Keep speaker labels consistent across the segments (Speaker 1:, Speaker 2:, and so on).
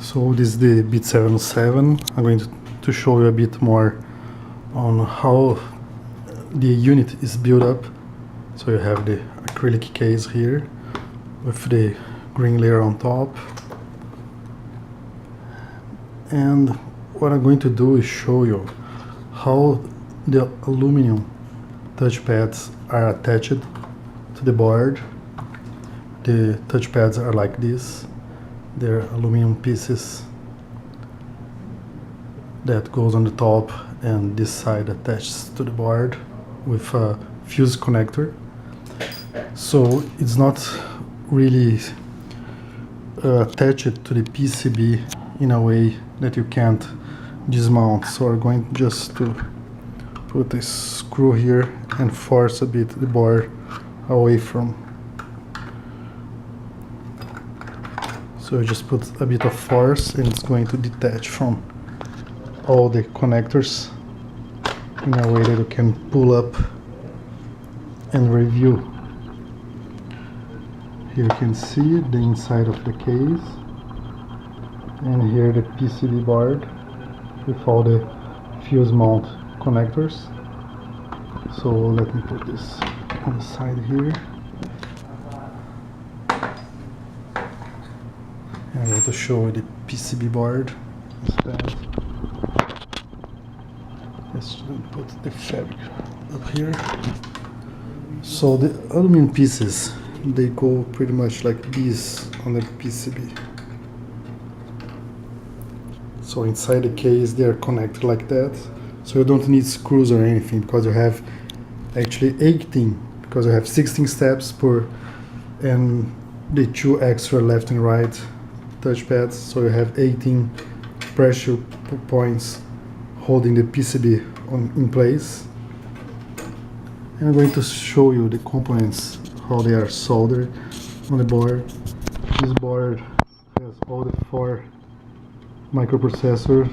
Speaker 1: So this is the Beat707. I'm going to show you a bit more on how the unit is built up. So you have the acrylic case here with the green layer on top. And what I'm going to do is show you how the aluminum touchpads are attached to the board. The touchpads are like this. They're aluminum pieces that goes on the top, and this side attaches to the board with a fuse connector. So it's not really attached to the PCB in a way that you can't dismount. So we're going just to put a screw here and force a bit the board away from. So you just put a bit of force and it's going to detach from all the connectors in a way that you can pull up and review. Here you can see the inside of the case, and here the PCB board with all the fuse mount connectors. So let me put this on the side here. I'm going to show you the PCB board instead. Let's put the fabric up here. So the aluminum pieces, they go pretty much like this on the PCB. So inside the case they are connected like that. So you don't need screws or anything, because you have actually 18, because you have 16 steps per, and the 2 extra left and right touchpads, so you have 18 pressure points holding the PCB in place. And I'm going to show you the components, how they are soldered on the board. This board has all the 4 microprocessors,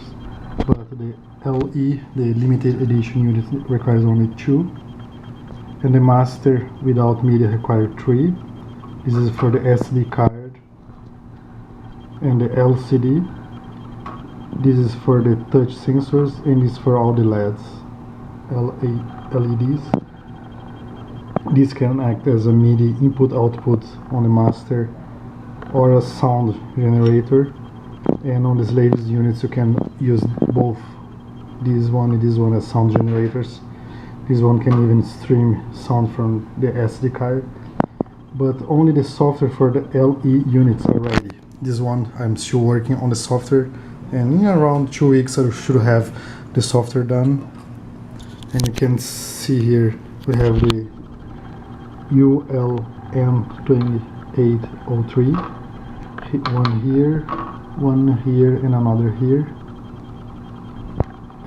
Speaker 1: but the LE, the limited edition unit, requires only 2, and the master without media requires 3. This is for the SD card and the LCD. This is for the touch sensors, and this is for all the LEDs, LEDs. This can act as a MIDI input-output on the master or a sound generator, and on the latest units you can use both this one and this one as sound generators. This one can even stream sound from the SD card, but only the software for the LE units are ready. This one I'm still working on the software, and in around 2 weeks I should have the software done. And you can see here we have the ULM2803, one here and another here,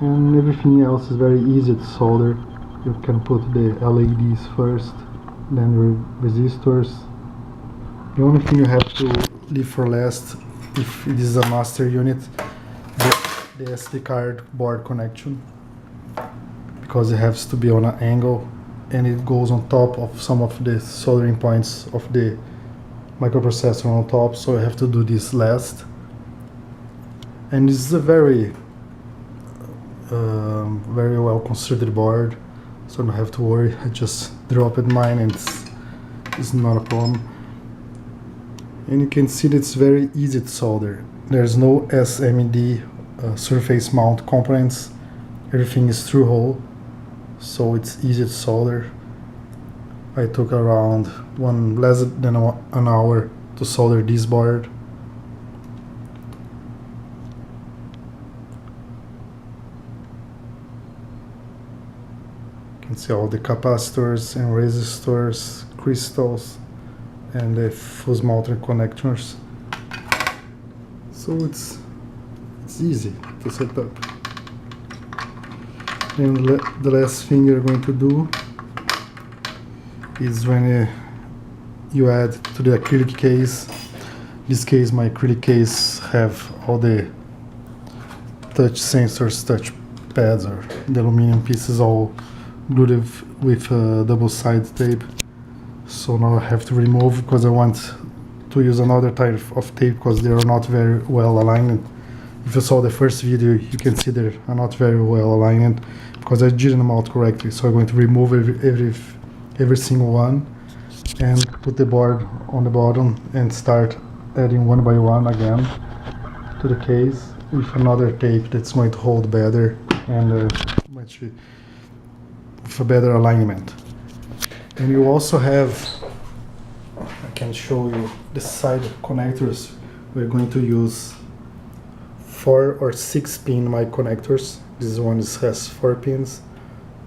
Speaker 1: and everything else is very easy to solder. You can put the LEDs first, then the resistors. The only thing you have to leave for last, if this is a master unit, the SD card board connection, because it has to be on an angle and it goes on top of some of the soldering points of the microprocessor on top, so I have to do this last. And this is a very well constructed board, so I don't have to worry. I just dropped mine and it's not a problem. And you can see that it's very easy to solder. There's no SMD surface mount components. Everything is through hole, so it's easy to solder. I took around less than an hour to solder this board. You can see all the capacitors and resistors, crystals, and the fuse mounted connectors. So it's easy to set up. And the last thing you're going to do is when you add to the acrylic case. This case, my acrylic case, have all the touch sensors, touch pads, or the aluminum pieces all glued with double-sided tape. So now I have to remove, because I want to use another type of tape because they are not very well aligned. If you saw the first video, you can see they are not very well aligned because I didn't mount correctly. So I'm going to remove every single one and put the board on the bottom and start adding one by one again to the case with another tape that's going to hold better and with a better alignment. And you also have, I can show you the side connectors. We're going to use 4 or 6 pin mic connectors. This one has 4 pins,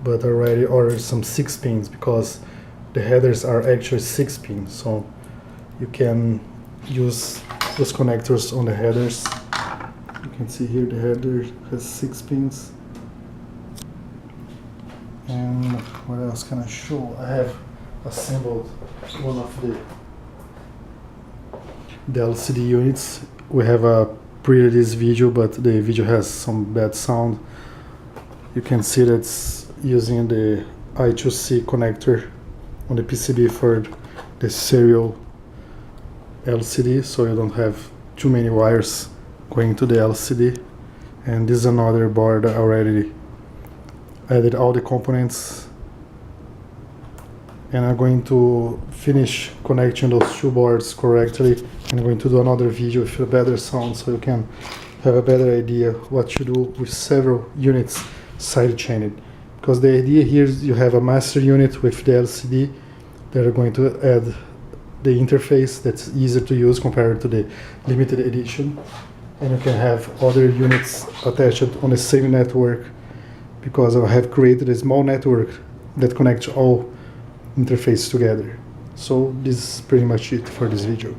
Speaker 1: but I already ordered some 6 pins because the headers are actually 6 pins, so you can use those connectors on the headers. You can see here the header has 6 pins. And what else can I show? I have assembled one of the LCD units. We have a pre-release video, but the video has some bad sound. You can see that's using the I2C connector on the PCB for the serial LCD, so you don't have too many wires going to the LCD. And this is another board I already added all the components, and I'm going to finish connecting those 2 boards correctly, and I'm going to do another video with a better sound so you can have a better idea what to do with several units side-chained. Because the idea here is you have a master unit with the LCD that are going to add the interface that's easier to use compared to the limited edition, and you can have other units attached on the same network, because I have created a small network that connects all interfaces together. So this is pretty much it for this video.